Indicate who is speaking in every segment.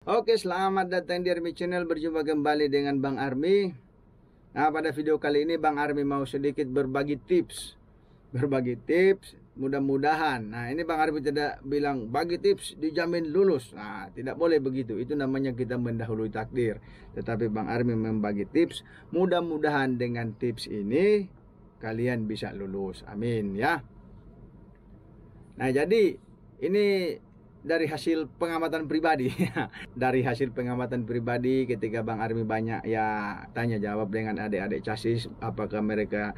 Speaker 1: Oke, selamat datang di Army Channel. Berjumpa kembali dengan Bang Army. Nah, pada video kali ini Bang Army mau sedikit berbagi tips. Mudah-mudahan. Nah, ini Bang Army tidak bilang bagi tips dijamin lulus. Nah, tidak boleh begitu. Itu namanya kita mendahului takdir. Tetapi Bang Army membagi tips. Mudah-mudahan dengan tips ini kalian bisa lulus. Amin ya. Nah, jadi ini dari hasil pengamatan pribadi. Dari hasil pengamatan pribadi ketika Bang Army banyak ya tanya jawab dengan adik-adik casis, apakah mereka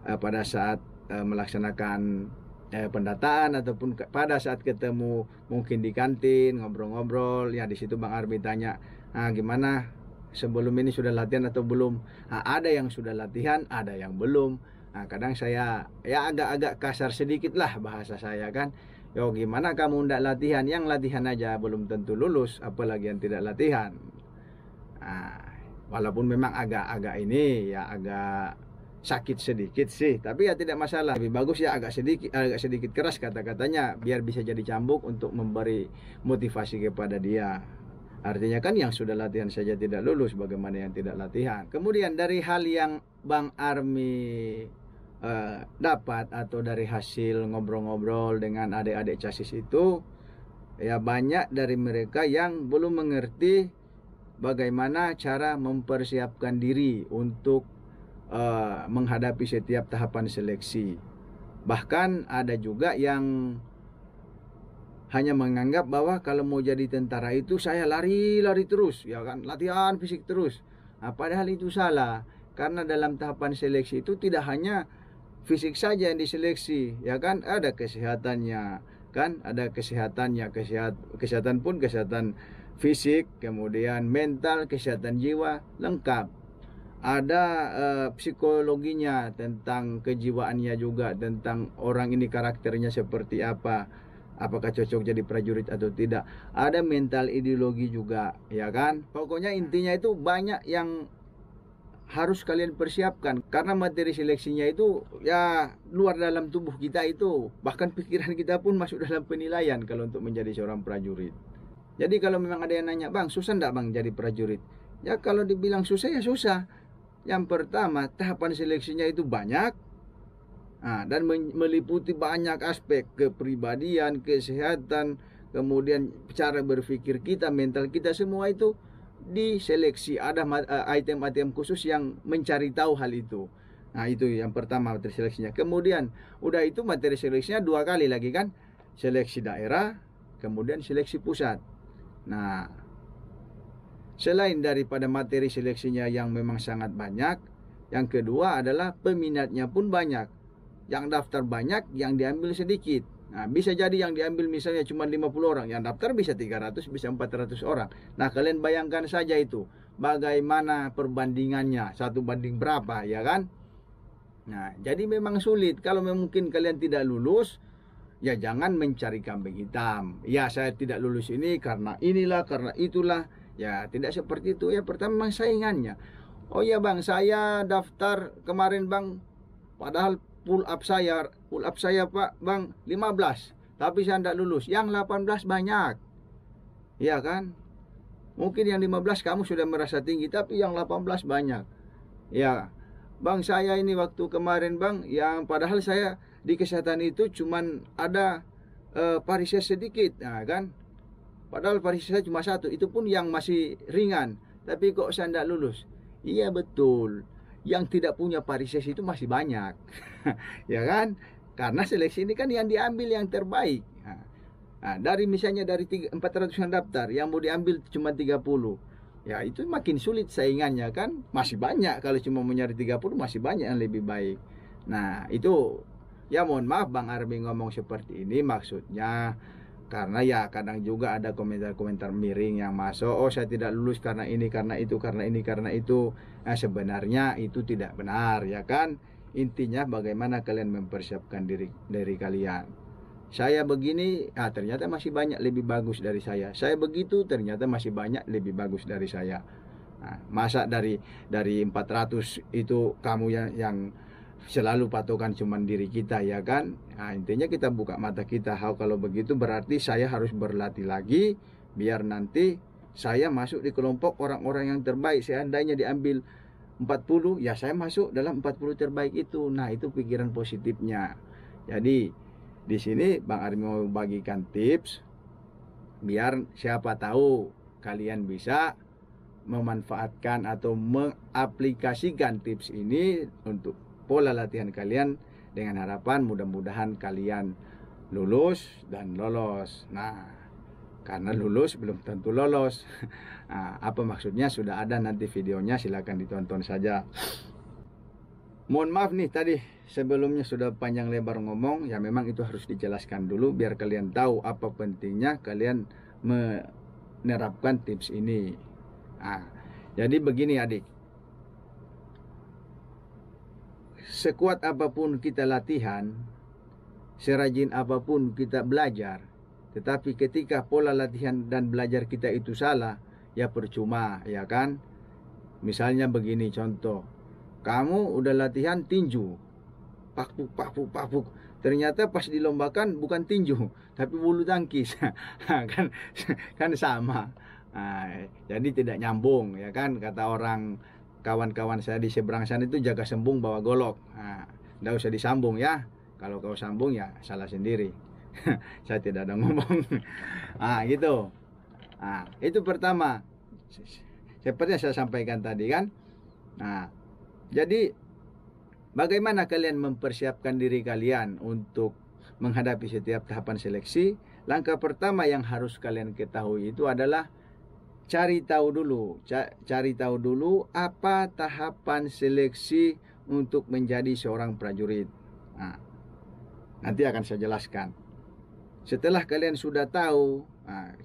Speaker 1: pada saat melaksanakan pendataan ataupun pada saat ketemu mungkin di kantin ngobrol-ngobrol ya, di situ Bang Army tanya, gimana sebelum ini sudah latihan atau belum? Ada yang sudah latihan, ada yang belum. Kadang saya ya agak-agak kasar sedikit lah bahasa saya kan. Yo, gimana kamu ndak latihan? Yang latihan aja belum tentu lulus, apalagi yang tidak latihan. Walaupun memang agak-agak ini ya agak sakit sedikit sih, tapi ya tidak masalah. Lebih bagus ya agak sedikit keras kata-katanya biar bisa jadi cambuk untuk memberi motivasi kepada dia. Artinya kan yang sudah latihan saja tidak lulus, bagaimana yang tidak latihan? Kemudian dari hal yang Bang Army dapat atau dari hasil ngobrol-ngobrol dengan adik-adik casis itu, ya banyak dari mereka yang belum mengerti bagaimana cara mempersiapkan diri untuk menghadapi setiap tahapan seleksi. Bahkan ada juga yang hanya menganggap bahwa kalau mau jadi tentara itu saya lari-lari terus, ya kan, latihan fisik terus. Padahal itu salah, karena dalam tahapan seleksi itu tidak hanya fisik saja yang diseleksi, ya kan, ada kesehatannya, kan, ada kesehatannya, kesehatan pun kesehatan fisik, kemudian mental, kesehatan jiwa, lengkap. Ada psikologinya, tentang kejiwaannya juga, tentang orang ini karakternya seperti apa, apakah cocok jadi prajurit atau tidak. Ada mental ideologi juga, ya kan. Pokoknya intinya itu banyak yang harus kalian persiapkan, karena materi seleksinya itu ya luar dalam tubuh kita itu, bahkan pikiran kita pun masuk dalam penilaian kalau untuk menjadi seorang prajurit. Jadi kalau memang ada yang nanya, Bang, susah enggak Bang jadi prajurit? Ya kalau dibilang susah ya susah. Yang pertama, tahapan seleksinya itu banyak, dan meliputi banyak aspek, kepribadian, kesehatan, kemudian cara berpikir kita, mental kita, semua itu diseleksi. Ada item-item khusus yang mencari tahu hal itu. Nah, itu yang pertama materi seleksinya. Kemudian udah itu materi seleksinya 2 kali lagi kan, seleksi daerah, kemudian seleksi pusat. Nah, selain daripada materi seleksinya yang memang sangat banyak, yang kedua adalah peminatnya pun banyak. Yang daftar banyak, yang diambil sedikit. Nah, bisa jadi yang diambil misalnya cuma 50 orang, yang daftar bisa 300, bisa 400 orang. Nah, kalian bayangkan saja itu, bagaimana perbandingannya, 1 banding berapa, ya kan? Nah, jadi memang sulit. Kalau mungkin kalian tidak lulus, ya jangan mencari kambing hitam. Ya, saya tidak lulus ini karena inilah, karena itulah. Ya, tidak seperti itu. Ya, pertama saingannya. Oh ya Bang, saya daftar kemarin Bang, padahal pull up saya Pak Bang 15, tapi saya tidak lulus. Yang 18 banyak, ya kan. Mungkin yang 15 kamu sudah merasa tinggi, tapi yang 18 banyak. Ya Bang, saya ini waktu kemarin Bang, yang padahal saya di kesehatan itu cuman ada varises sedikit, nah kan, padahal varises saya cuma 1, itu pun yang masih ringan, tapi kok saya tidak lulus. Iya betul, yang tidak punya varises itu masih banyak. Ya kan, karena seleksi ini kan yang diambil yang terbaik. Dari misalnya dari 400 yang daftar, yang mau diambil cuma 30, ya itu makin sulit saingannya kan. Masih banyak, kalau cuma mencari 30 masih banyak yang lebih baik. Nah itu ya, mohon maaf Bang Army ngomong seperti ini, maksudnya karena ya kadang juga ada komentar-komentar miring yang masuk, oh saya tidak lulus karena ini, karena itu, karena ini, karena itu. Nah, sebenarnya itu tidak benar, ya kan. Intinya bagaimana kalian mempersiapkan diri kalian. Saya begini, ternyata masih banyak lebih bagus dari saya. Saya begitu, ternyata masih banyak lebih bagus dari saya. Masa dari 400 itu kamu yang selalu patokan cuman diri kita, ya kan. Intinya kita buka mata kita. Kalau begitu berarti saya harus berlatih lagi biar nanti saya masuk di kelompok orang-orang yang terbaik. Seandainya diambil 40, ya saya masuk dalam 40 terbaik itu. Nah, itu pikiran positifnya. Jadi di sini Bang Armi mau bagikan tips biar siapa tahu kalian bisa memanfaatkan atau mengaplikasikan tips ini untuk pola latihan kalian, dengan harapan mudah-mudahan kalian lulus dan lolos. Nah, karena lulus belum tentu lolos. Nah, apa maksudnya sudah ada nanti videonya, silahkan ditonton saja. Mohon maaf nih tadi sebelumnya sudah panjang lebar ngomong, ya memang itu harus dijelaskan dulu biar kalian tahu apa pentingnya kalian menerapkan tips ini. Nah, jadi begini adik, sekuat apapun kita latihan, serajin apapun kita belajar, tetapi ketika pola latihan dan belajar kita itu salah, ya percuma, ya kan? Misalnya begini contoh, kamu udah latihan tinju, pakpuk pakpuk pakpuk, ternyata pas dilombakan bukan tinju tapi bulu tangkis. kan sama. Nah, jadi tidak nyambung, ya kan? Kata orang kawan-kawan saya di seberang sana itu, jaga sembung bawa golok. Nah, nggak usah disambung ya. Kalau kau sambung ya salah sendiri. Saya tidak ada ngomong. Ah, gitu. Nah, itu pertama. Seperti yang saya sampaikan tadi kan. Nah, jadi bagaimana kalian mempersiapkan diri kalian untuk menghadapi setiap tahapan seleksi? Langkah pertama yang harus kalian ketahui itu adalah cari tahu dulu apa tahapan seleksi untuk menjadi seorang prajurit. Nah, nanti akan saya jelaskan. Setelah kalian sudah tahu,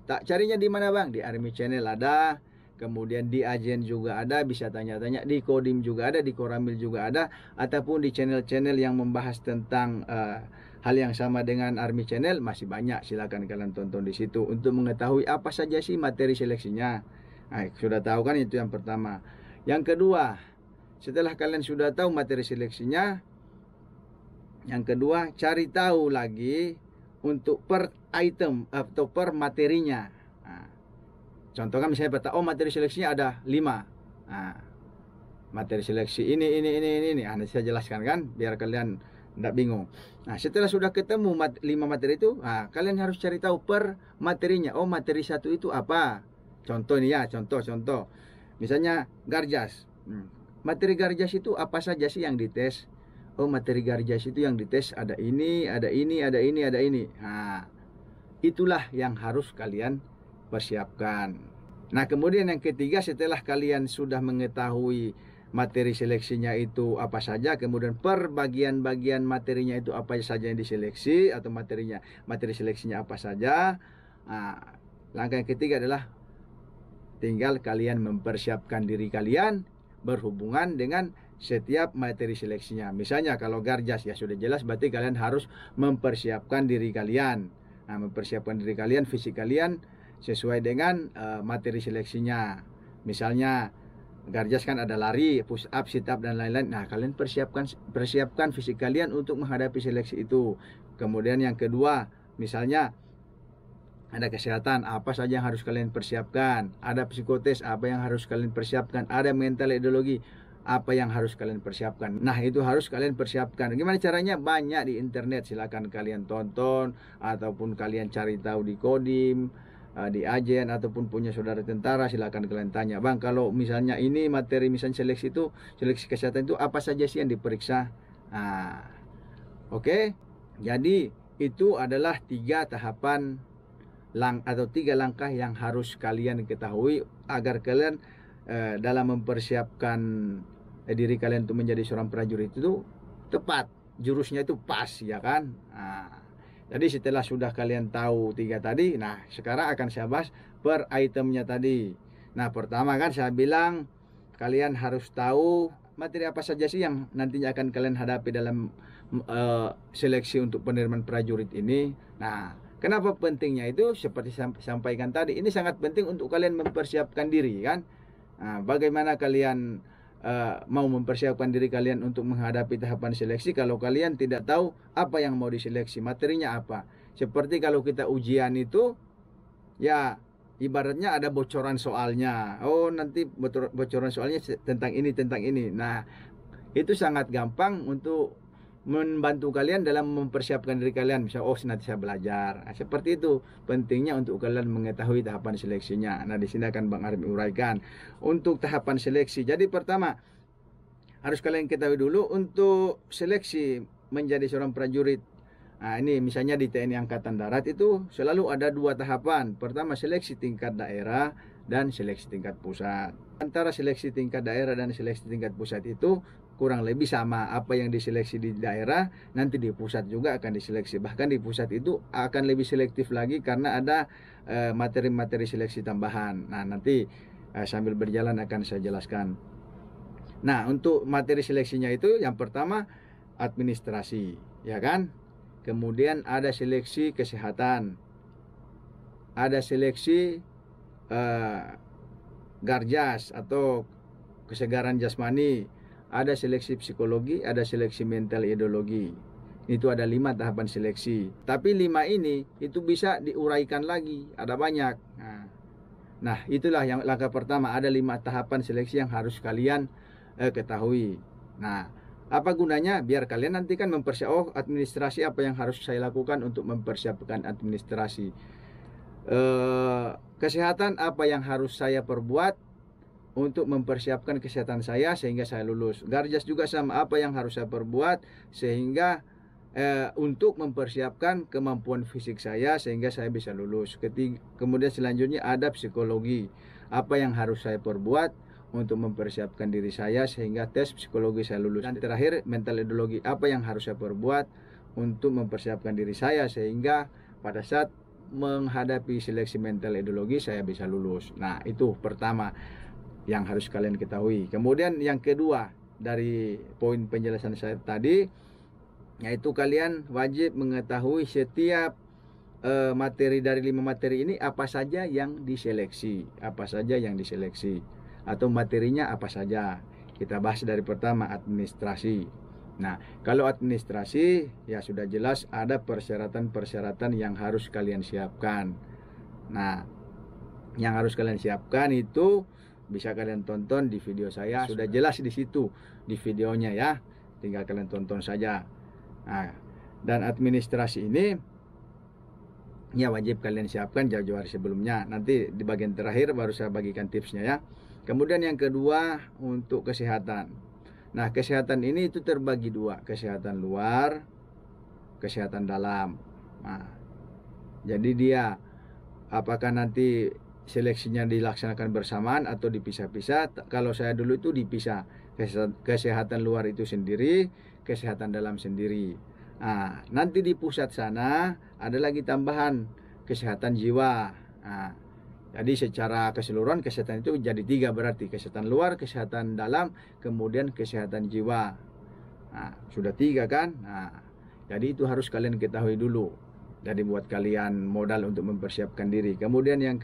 Speaker 1: tak carinya di mana Bang? Di Army Channel ada, kemudian di Ajen juga ada, bisa tanya-tanya, di Kodim juga ada, di Koramil juga ada, ataupun di channel-channel yang membahas tentang hal yang sama dengan Army Channel masih banyak. Silakan kalian tonton di situ untuk mengetahui apa saja sih materi seleksinya. Nah, sudah tahu kan, itu yang pertama. Yang kedua, setelah kalian sudah tahu materi seleksinya, yang kedua cari tahu lagi untuk per item atau per materinya. Nah, contohnya misalnya peta, oh materi seleksinya ada 5. Nah, materi seleksi ini. Nanti saya jelaskan kan, biar kalian tidak bingung. Nah, setelah sudah ketemu 5 materi itu, kalian harus cari tahu per materinya. Oh, materi 1 itu apa? Contoh nih ya, contoh. Misalnya Garjas. Materi Garjas itu apa saja sih yang dites? Oh, materi Garjas itu yang dites ada ini. Nah, itulah yang harus kalian persiapkan. Nah, kemudian yang ketiga, setelah kalian sudah mengetahui materi seleksinya itu apa saja, kemudian per bagian-bagian materinya itu apa saja yang diseleksi, atau materi seleksinya apa saja. Nah, langkah yang ketiga adalah tinggal kalian mempersiapkan diri kalian berhubungan dengan setiap materi seleksinya. Misalnya kalau Garjas ya sudah jelas, berarti kalian harus mempersiapkan diri kalian. Nah, mempersiapkan diri kalian, fisik kalian sesuai dengan materi seleksinya. Misalnya Garjas kan ada lari, push up, sit up dan lain-lain. Nah, kalian persiapkan fisik kalian untuk menghadapi seleksi itu. Kemudian yang kedua, misalnya ada kesehatan, apa saja yang harus kalian persiapkan. Ada psikotes, apa yang harus kalian persiapkan. Ada mental ideologi, apa yang harus kalian persiapkan. Nah, itu harus kalian persiapkan. Gimana caranya? Banyak di internet, silakan kalian tonton ataupun kalian cari tahu di Kodim, di Ajen, ataupun punya saudara tentara, silakan kalian tanya, Bang, kalau misalnya ini materi misalnya seleksi kesehatan itu apa saja sih yang diperiksa? Nah, oke. Jadi itu adalah 3 tahapan atau 3 langkah yang harus kalian ketahui agar kalian dalam mempersiapkan diri kalian untuk menjadi seorang prajurit itu tepat, jurusnya itu pas, ya kan? Nah, jadi setelah sudah kalian tahu 3 tadi, nah sekarang akan saya bahas per itemnya tadi. Nah, pertama kan saya bilang kalian harus tahu materi apa saja sih yang nantinya akan kalian hadapi dalam seleksi untuk penerimaan prajurit ini. Nah, kenapa pentingnya itu? Seperti saya sampaikan tadi, ini sangat penting untuk kalian mempersiapkan diri kan. Nah, bagaimana kalian mau mempersiapkan diri kalian untuk menghadapi tahapan seleksi kalau kalian tidak tahu apa yang mau diseleksi, materinya apa? Seperti kalau kita ujian itu, ya ibaratnya ada bocoran soalnya. Oh, nanti bocoran soalnya tentang ini, tentang ini. Nah, itu sangat gampang untuk membantu kalian dalam mempersiapkan diri kalian. Bisa, oh nanti saya belajar. Nah, seperti itu pentingnya untuk kalian mengetahui tahapan seleksinya. Nah, di sini akan Bang Arif uraikan untuk tahapan seleksi. Jadi pertama, harus kalian ketahui dulu untuk seleksi menjadi seorang prajurit. Nah, ini misalnya di TNI Angkatan Darat itu selalu ada 2 tahapan. Pertama, seleksi tingkat daerah dan seleksi tingkat pusat. Antara seleksi tingkat daerah dan seleksi tingkat pusat itu kurang lebih sama. Apa yang diseleksi di daerah, nanti di pusat juga akan diseleksi. Bahkan di pusat itu akan lebih selektif lagi karena ada materi-materi seleksi tambahan. Nah, nanti sambil berjalan akan saya jelaskan. Nah, untuk materi seleksinya itu yang pertama administrasi, ya kan? Kemudian ada seleksi kesehatan, ada seleksi garjas atau kesegaran jasmani, ada seleksi psikologi, ada seleksi mental ideologi. Itu ada 5 tahapan seleksi. Tapi 5 ini itu bisa diuraikan lagi, ada banyak. Nah, itulah yang langkah pertama, ada 5 tahapan seleksi yang harus kalian ketahui. Nah, apa gunanya? Biar kalian nanti kan mempersiapkan, administrasi apa yang harus saya lakukan untuk mempersiapkan administrasi. Kesehatan apa yang harus saya perbuat untuk mempersiapkan kesehatan saya sehingga saya lulus. Garjas juga sama, apa yang harus saya perbuat sehingga untuk mempersiapkan kemampuan fisik saya sehingga saya bisa lulus. Kemudian selanjutnya ada psikologi, apa yang harus saya perbuat untuk mempersiapkan diri saya sehingga tes psikologi saya lulus. Dan terakhir, mental ideologi, apa yang harus saya perbuat untuk mempersiapkan diri saya sehingga pada saat menghadapi seleksi mental ideologi saya bisa lulus. Nah, itu pertama yang harus kalian ketahui. Kemudian yang kedua dari poin penjelasan saya tadi, yaitu kalian wajib mengetahui setiap materi dari 5 materi ini apa saja yang diseleksi, apa saja yang diseleksi, atau materinya apa saja. Kita bahas dari pertama, administrasi. Nah, kalau administrasi ya sudah jelas ada persyaratan-persyaratan yang harus kalian siapkan. Nah, yang harus kalian siapkan itu bisa kalian tonton di video saya, sudah jelas di situ di videonya ya. Tinggal kalian tonton saja. Nah, dan administrasi ini ya wajib kalian siapkan jauh-jauh hari sebelumnya. Nanti di bagian terakhir baru saya bagikan tipsnya ya. Kemudian yang kedua untuk kesehatan. Nah, kesehatan ini itu terbagi 2, kesehatan luar, kesehatan dalam. Nah, jadi dia apakah nanti seleksinya dilaksanakan bersamaan atau dipisah-pisah? Kalau saya dulu itu dipisah. Kesehatan luar itu sendiri, kesehatan dalam sendiri. Nah, nanti di pusat sana ada lagi tambahan kesehatan jiwa. Nah, jadi secara keseluruhan kesehatan itu jadi 3 berarti, kesehatan luar, kesehatan dalam, kemudian kesehatan jiwa. Nah, sudah 3 kan? Nah, jadi itu harus kalian ketahui dulu. Jadi buat kalian modal untuk mempersiapkan diri. Kemudian yang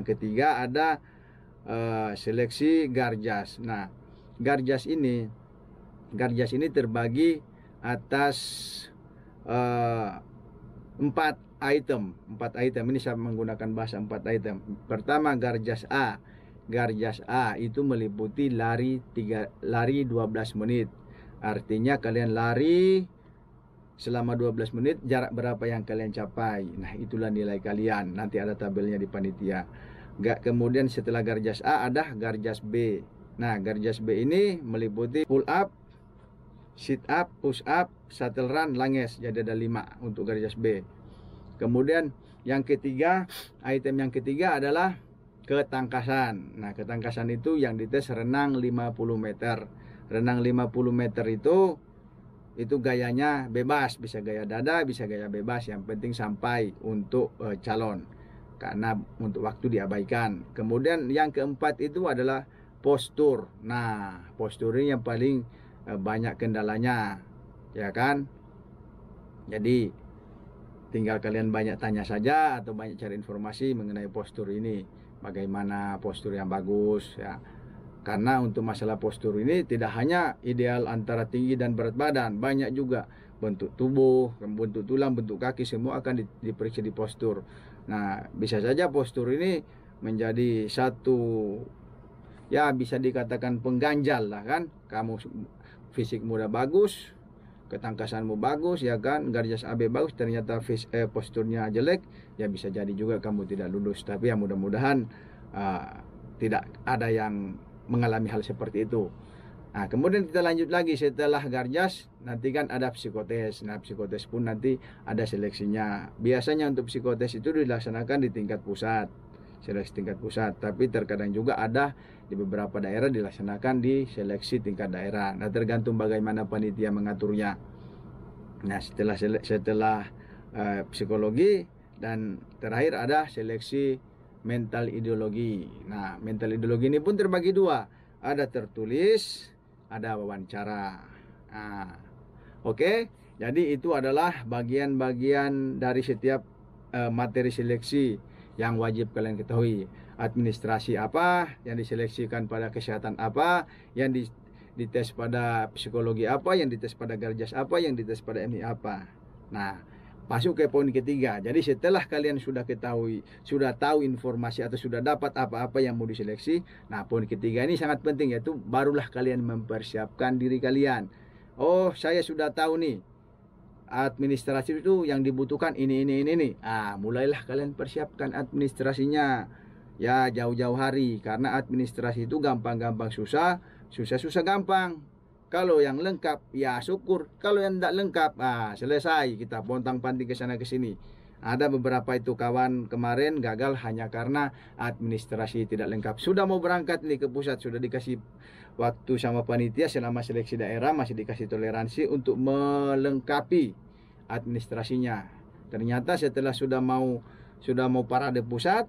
Speaker 1: ketiga ada seleksi garjas. Nah, garjas ini terbagi atas 4 item. Ini saya menggunakan bahasa 4 item. Pertama, garjas A. Garjas A itu meliputi lari 12 menit. Artinya kalian lari selama 12 menit, jarak berapa yang kalian capai. Nah, itulah nilai kalian. Nanti ada tabelnya di panitia. Kemudian setelah garjas A ada garjas B. Nah, garjas B ini meliputi pull up, sit up, push up, shuttle run, langes. Jadi ada 5 untuk garjas B. Kemudian yang ketiga, item yang ketiga adalah ketangkasan. Nah, ketangkasan itu yang dites renang 50 meter. Renang 50 meter itu gayanya bebas, bisa gaya dada, bisa gaya bebas, yang penting sampai untuk calon. Karena untuk waktu diabaikan. Kemudian yang keempat itu adalah postur. Nah, postur ini yang paling banyak kendalanya, ya kan? Jadi tinggal kalian banyak tanya saja atau banyak cari informasi mengenai postur ini, bagaimana postur yang bagus ya. Karena untuk masalah postur ini tidak hanya ideal antara tinggi dan berat badan, banyak juga bentuk tubuh, bentuk tulang, bentuk kaki, semua akan diperiksa di postur. Nah, bisa saja postur ini menjadi satu, ya bisa dikatakan pengganjal lah kan. Kamu fisikmu udah bagus, ketangkasanmu bagus ya kan, garis AB bagus, ternyata posturnya jelek, ya bisa jadi juga kamu tidak lulus. Tapi ya mudah-mudahan tidak ada yang mengalami hal seperti itu. Nah, kemudian kita lanjut lagi setelah Garjas, nanti kan ada psikotes. Nah, psikotes pun nanti ada seleksinya. Biasanya untuk psikotes itu dilaksanakan di tingkat pusat, seleksi tingkat pusat. Tapi terkadang juga ada di beberapa daerah dilaksanakan di seleksi tingkat daerah. Nah, tergantung bagaimana panitia mengaturnya. Nah, setelah psikologi dan terakhir ada seleksi mental ideologi. Nah, mental ideologi ini pun terbagi dua. Ada tertulis, ada wawancara. Nah, oke. Jadi itu adalah bagian-bagian dari setiap materi seleksi yang wajib kalian ketahui. Administrasi apa, yang diseleksikan pada kesehatan apa, yang dites pada psikologi apa, yang dites pada Garjas apa, yang dites pada MI apa. Nah, masuk ke poin ketiga. Jadi setelah kalian sudah ketahui, sudah tahu informasi atau sudah dapat apa-apa yang mau diseleksi, nah poin ketiga ini sangat penting, yaitu barulah kalian mempersiapkan diri kalian. Oh, saya sudah tahu nih, administrasi itu yang dibutuhkan ini. Mulailah kalian persiapkan administrasinya. Ya, jauh-jauh hari, karena administrasi itu gampang-gampang susah, susah-susah gampang. Kalau yang lengkap, ya syukur. Kalau yang tidak lengkap, selesai. Kita pontang-panting ke sana ke sini. Ada beberapa itu kawan kemarin gagal hanya karena administrasi tidak lengkap. Sudah mau berangkat nih ke pusat, sudah dikasih waktu sama panitia selama seleksi daerah, masih dikasih toleransi untuk melengkapi administrasinya. Ternyata setelah sudah mau parade pusat,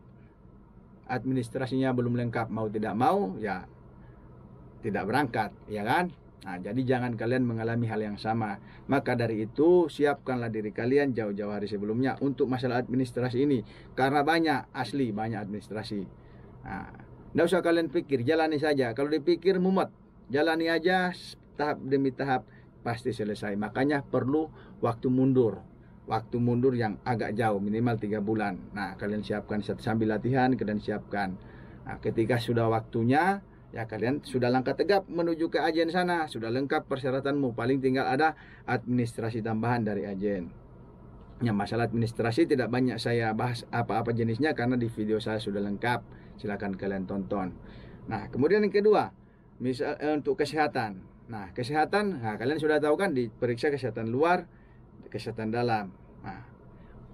Speaker 1: administrasinya belum lengkap, mau tidak mau ya tidak berangkat, ya kan? Nah, jadi jangan kalian mengalami hal yang sama. Maka dari itu, siapkanlah diri kalian jauh-jauh hari sebelumnya untuk masalah administrasi ini. Karena banyak administrasi. Nah, tidak usah kalian pikir, jalani saja. Kalau dipikir mumet, jalani aja tahap demi tahap, pasti selesai. Makanya perlu waktu mundur. Waktu mundur yang agak jauh, minimal 3 bulan. Nah, kalian siapkan sambil latihan, kalian siapkan. Nah, ketika sudah waktunya, ya kalian sudah langkah tegap menuju ke agen sana, sudah lengkap persyaratanmu, paling tinggal ada administrasi tambahan dari agen. Ya, masalah administrasi tidak banyak saya bahas apa-apa jenisnya karena di video saya sudah lengkap, silakan kalian tonton. Nah, kemudian yang kedua, misal untuk kesehatan. Nah, kesehatan, kalian sudah tahu kan, diperiksa kesehatan luar, kesehatan dalam. Nah,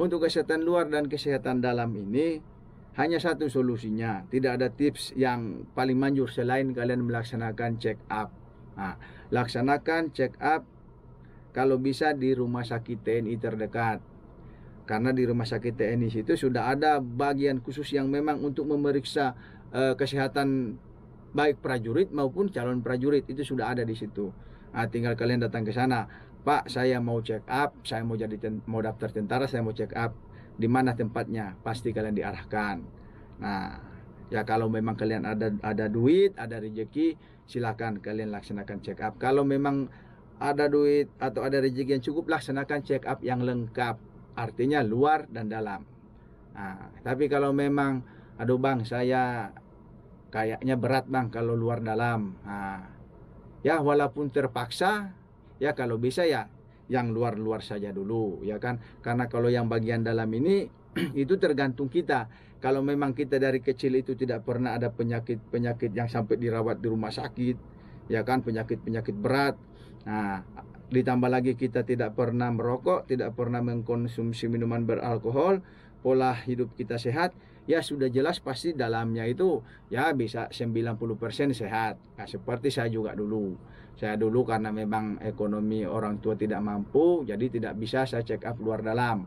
Speaker 1: untuk kesehatan luar dan kesehatan dalam ini hanya satu solusinya, tidak ada tips yang paling manjur selain kalian melaksanakan check up. Nah, laksanakan check up kalau bisa di rumah sakit TNI terdekat. Karena di rumah sakit TNI itu sudah ada bagian khusus yang memang untuk memeriksa kesehatan baik prajurit maupun calon prajurit, itu sudah ada di situ. Nah, tinggal kalian datang ke sana. Pak, saya mau check up, saya mau daftar tentara, saya mau check up. Di mana tempatnya, pasti kalian diarahkan. Nah, ya kalau memang kalian ada duit, ada rezeki, silakan kalian laksanakan check up. Kalau memang ada duit atau ada rezeki yang cukup, laksanakan check up yang lengkap, artinya luar dan dalam. Nah, tapi kalau memang, aduh bang, saya kayaknya berat bang kalau luar dalam, ya walaupun terpaksa, ya kalau bisa ya yang luar-luar saja dulu, ya kan? Karena kalau yang bagian dalam ini itu tergantung kita. Kalau memang kita dari kecil itu tidak pernah ada penyakit-penyakit yang sampai dirawat di rumah sakit, ya kan, penyakit-penyakit berat. Nah, ditambah lagi kita tidak pernah merokok, tidak pernah mengkonsumsi minuman beralkohol, pola hidup kita sehat, ya sudah jelas pasti dalamnya itu ya bisa 90% sehat. Nah, seperti saya juga dulu. Saya dulu karena memang ekonomi orang tua tidak mampu, jadi tidak bisa saya check up luar dalam.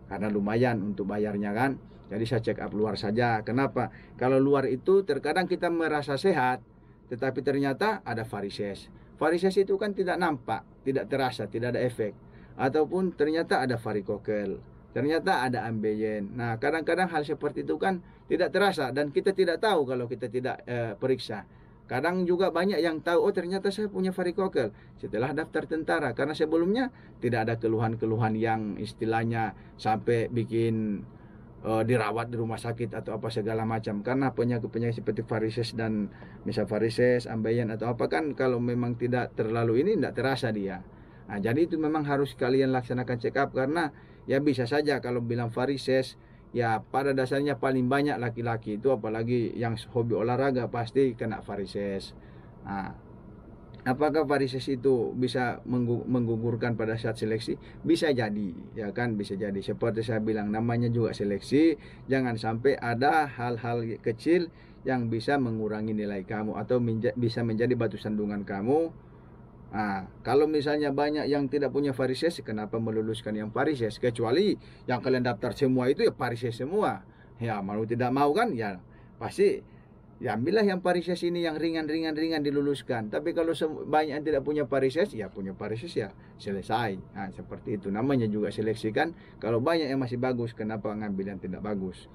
Speaker 1: Karena lumayan untuk bayarnya kan. Jadi saya check up luar saja. Kenapa? Kalau luar itu terkadang kita merasa sehat, tetapi ternyata ada varises. Varises itu kan tidak nampak, tidak terasa, tidak ada efek. Ataupun ternyata ada varikokel, ternyata ada ambeien. Nah, kadang-kadang hal seperti itu kan tidak terasa dan kita tidak tahu kalau kita tidak periksa. Kadang juga banyak yang tahu, oh ternyata saya punya varikokel setelah daftar tentara, karena sebelumnya tidak ada keluhan-keluhan yang istilahnya sampai bikin dirawat di rumah sakit atau apa segala macam, karena penyakit-penyakit seperti varises dan misal varises, ambeien atau apa kan kalau memang tidak terlalu ini tidak terasa dia. Nah, jadi itu memang harus kalian laksanakan check up, karena ya bisa saja kalau bilang varises ya pada dasarnya paling banyak laki-laki itu, apalagi yang hobi olahraga pasti kena varises. Nah, apakah varises itu bisa menggugurkan pada saat seleksi? Bisa jadi, ya kan, bisa jadi. Seperti saya bilang, namanya juga seleksi. Jangan sampai ada hal-hal kecil yang bisa mengurangi nilai kamu atau bisa menjadi batu sandungan kamu. Nah, kalau misalnya banyak yang tidak punya varises, kenapa meluluskan yang varises? Kecuali yang kalian daftar semua itu ya varises semua. Ya mau tidak mau kan, ya pasti ya ambillah yang varises ini yang ringan diluluskan. Tapi kalau banyak yang tidak punya varises, ya punya varises ya selesai. Nah, seperti itu namanya juga seleksi kan. Kalau banyak yang masih bagus, kenapa ngambil yang tidak bagus?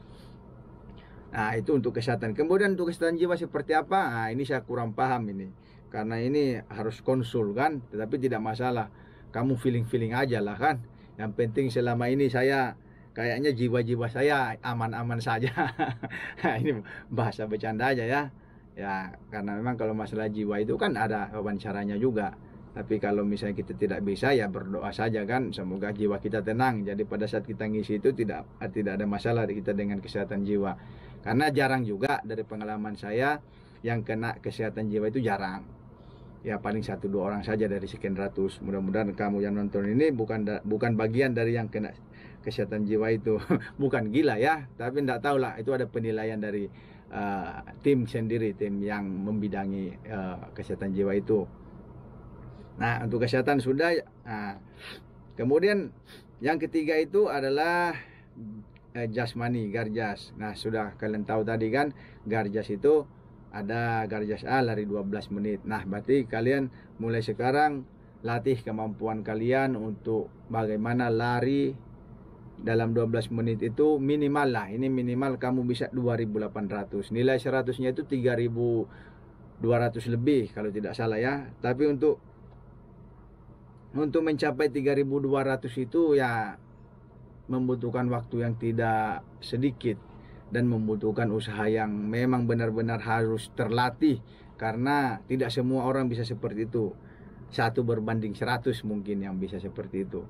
Speaker 1: Nah, itu untuk kesehatan. Kemudian untuk kesehatan jiwa seperti apa? Nah, ini saya kurang paham ini. Karena ini harus konsul kan, tetapi tidak masalah. Kamu feeling-feeling aja lah kan. Yang penting selama ini saya kayaknya jiwa-jiwa saya aman-aman saja. Nah, ini bahasa bercanda aja ya. Ya, karena memang kalau masalah jiwa itu kan ada wawancaranya juga. Tapi kalau misalnya kita tidak bisa, ya berdoa saja kan, semoga jiwa kita tenang. Jadi pada saat kita ngisi itu tidak ada masalah kita dengan kesehatan jiwa. Karena jarang juga dari pengalaman saya yang kena kesehatan jiwa itu jarang. Ya paling 1-2 orang saja dari sekian ratus. Mudah-mudahan kamu yang nonton ini bukan bagian dari yang kena kesehatan jiwa itu. Bukan gila ya, tapi tidak tahu lah, itu ada penilaian dari tim sendiri, tim yang membidangi kesehatan jiwa itu. Nah, untuk kesehatan sudah. Nah, kemudian yang ketiga itu adalah jasmani, garjas. Nah, sudah kalian tahu tadi kan, garjas itu ada garjas A lari 12 menit. Nah, berarti kalian mulai sekarang latih kemampuan kalian untuk bagaimana lari dalam 12 menit itu minimal lah. Ini minimal kamu bisa 2800. Nilai 100-nya itu 3200 lebih kalau tidak salah ya. Tapi untuk mencapai 3200 itu ya membutuhkan waktu yang tidak sedikit dan membutuhkan usaha yang memang benar-benar harus terlatih, karena tidak semua orang bisa seperti itu. 1:100 mungkin yang bisa seperti itu.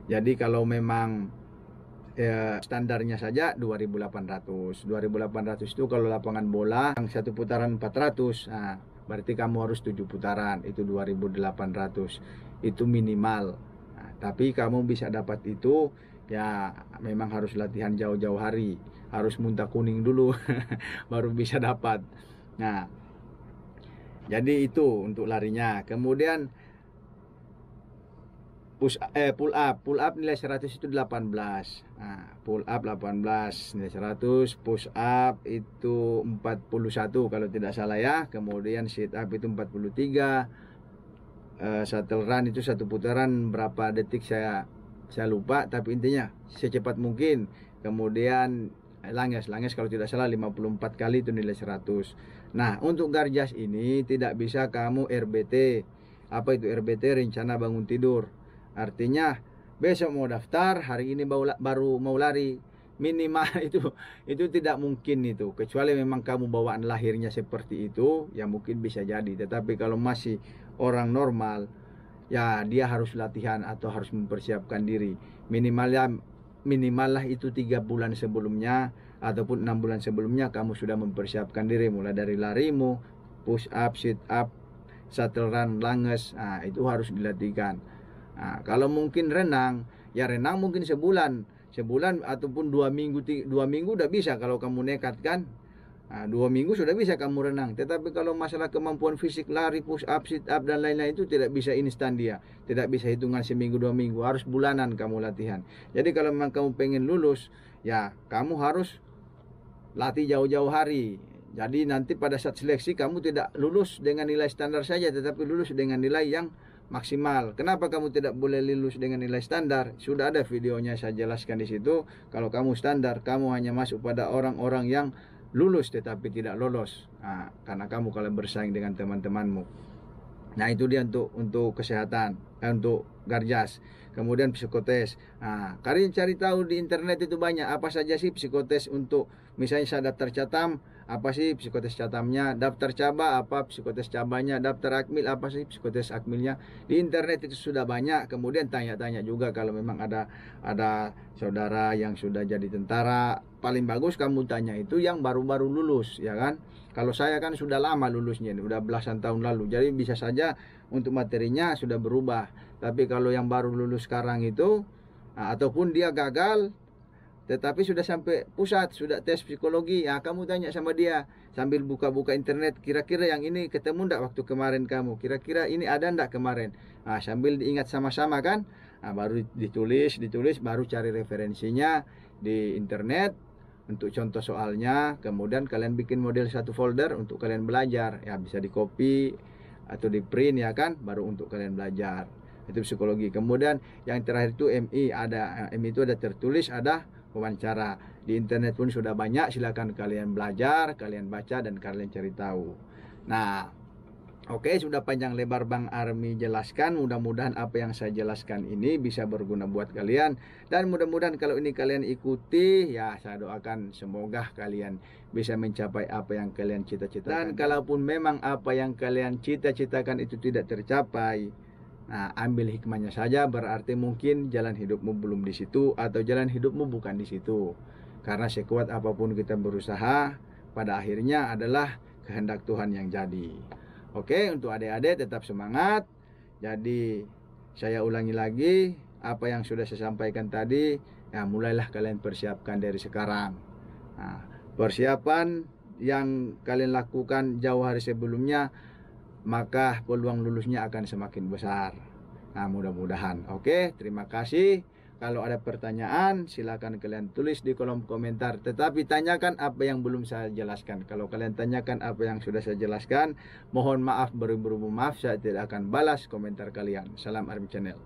Speaker 1: Jadi kalau memang standarnya saja 2800 itu kalau lapangan bola yang satu putaran 400. Nah, berarti kamu harus 7 putaran, itu 2800 itu minimal. Nah, tapi kamu bisa dapat itu ya memang harus latihan jauh-jauh hari, harus muntah kuning dulu baru bisa dapat. Nah, jadi itu untuk larinya. Kemudian pull up nilai 100 itu 18. Nah, pull up 18 nilai 100, push up itu 41 kalau tidak salah ya. Kemudian sit up itu 43. Shuttle run itu satu putaran berapa detik saya lupa, tapi intinya secepat mungkin. Kemudian langes kalau tidak salah 54 kali itu nilai 100. Nah, untuk garjas ini tidak bisa kamu RBT. Apa itu RBT? Rencana bangun tidur. Artinya besok mau daftar, hari ini baru mau lari. Minimal itu tidak mungkin itu. Kecuali memang kamu bawaan lahirnya seperti itu, ya mungkin bisa jadi. Tetapi kalau masih orang normal, ya dia harus latihan atau harus mempersiapkan diri. Minimal lah itu 3 bulan sebelumnya ataupun 6 bulan sebelumnya kamu sudah mempersiapkan diri, mulai dari larimu, push up, sit up, shuttle run, langes. Nah, itu harus dilatihkan. Nah, kalau mungkin renang, ya renang mungkin sebulan ataupun 2 minggu udah bisa kalau kamu nekat kan. Nah, 2 minggu sudah bisa kamu renang. Tetapi kalau masalah kemampuan fisik, lari, push up, sit up dan lain-lain itu tidak bisa instan dia. Tidak bisa hitungan seminggu 2 minggu, harus bulanan kamu latihan. Jadi kalau memang kamu pengen lulus, ya kamu harus latih jauh-jauh hari. Jadi nanti pada saat seleksi kamu tidak lulus dengan nilai standar saja, tetapi lulus dengan nilai yang maksimal. Kenapa kamu tidak boleh lulus dengan nilai standar? Sudah ada videonya saya jelaskan di situ. Kalau kamu standar, kamu hanya masuk pada orang-orang yang lulus tetapi tidak lolos. Nah, karena kamu kalau bersaing dengan teman-temanmu. Nah, itu dia untuk kesehatan, untuk Garjas. Kemudian psikotes. Nah, kalian cari tahu di internet itu banyak apa saja sih psikotes untuk misalnya saya daftar Catam, apa sih psikotes Catamnya, daftar Caba apa psikotes Cabanya, daftar Akmil apa sih psikotes Akmilnya. Di internet itu sudah banyak. Kemudian tanya-tanya juga kalau memang ada saudara yang sudah jadi tentara, paling bagus kamu tanya itu yang baru-baru lulus, ya kan? Kalau saya kan sudah lama lulusnya, udah belasan tahun lalu. Jadi bisa saja untuk materinya sudah berubah. Tapi kalau yang baru lulus sekarang itu, nah, ataupun dia gagal, tetapi sudah sampai pusat, sudah tes psikologi, ya kamu tanya sama dia sambil buka-buka internet, kira-kira yang ini ketemu ndak waktu kemarin kamu, kira-kira ini ada ndak kemarin. Nah, sambil diingat sama-sama kan, nah, baru ditulis, baru cari referensinya di internet untuk contoh soalnya. Kemudian kalian bikin model satu folder untuk kalian belajar, ya bisa di copy atau di print, ya kan, baru untuk kalian belajar. Itu psikologi. Kemudian yang terakhir itu MI, ada MI itu ada tertulis, ada wawancara. Di internet pun sudah banyak, silakan kalian belajar, kalian baca dan kalian cari tahu. Nah, oke, sudah panjang lebar Bang Army jelaskan. Mudah-mudahan apa yang saya jelaskan ini bisa berguna buat kalian. Dan mudah-mudahan kalau ini kalian ikuti, ya saya doakan semoga kalian bisa mencapai apa yang kalian cita-citakan. Dan kalaupun memang apa yang kalian cita-citakan itu tidak tercapai, nah, ambil hikmahnya saja, berarti mungkin jalan hidupmu belum di situ atau jalan hidupmu bukan di situ. Karena sekuat apapun kita berusaha, pada akhirnya adalah kehendak Tuhan yang jadi. Oke, untuk adik-adik tetap semangat. Jadi saya ulangi lagi apa yang sudah saya sampaikan tadi, ya mulailah kalian persiapkan dari sekarang. Nah, persiapan yang kalian lakukan jauh hari sebelumnya, maka peluang lulusnya akan semakin besar. Nah, mudah-mudahan. Oke, terima kasih. Kalau ada pertanyaan, silakan kalian tulis di kolom komentar. Tetapi tanyakan apa yang belum saya jelaskan. Kalau kalian tanyakan apa yang sudah saya jelaskan, mohon maaf, beribu-ribu maaf, saya tidak akan balas komentar kalian. Salam Army Channel.